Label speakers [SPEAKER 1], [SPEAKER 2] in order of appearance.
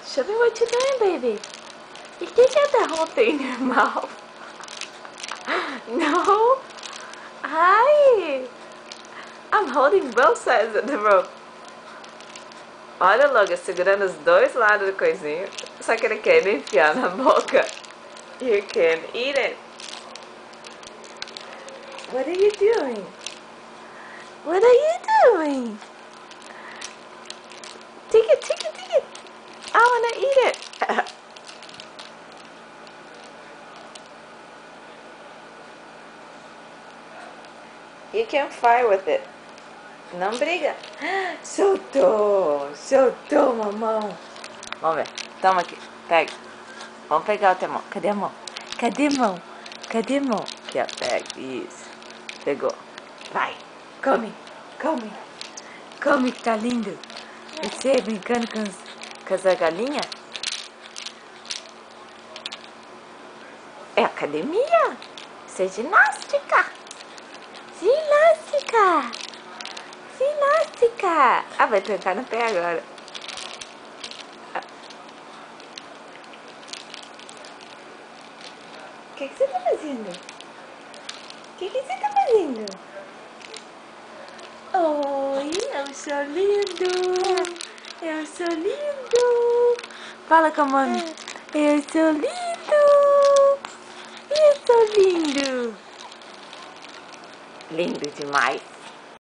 [SPEAKER 1] Show me what you're doing, baby. You can't get the whole thing in your mouth. No. Hi. I'm holding both sides of the rope. Olha o Logan segurando os dois lados do coisinho. Só que ele quer me enfiar na boca. You can eat it. What are you doing? What are you doing? Take it, take it, take it. I wanna eat it. You can fight with it. Não briga. Soltou, soltou, mamão. Vamos ver. Toma aqui, pega. Vamos pegar o teu mão. Cadê a mão? Cadê a mão? Cadê a mão? Aqui, ó, pega. Isso. Pegou. Vai. Come, come. Come que tá lindo. Você brincando com as galinhas? É academia. Isso é ginástica. Ginástica. Ginástica. Ah, vai trancar no pé agora. O que você tá fazendo? O que você tá fazendo? Oi, eu sou lindo. Eu sou lindo. Fala com a mãe. Eu sou lindo. Eu sou lindo. Lindo demais.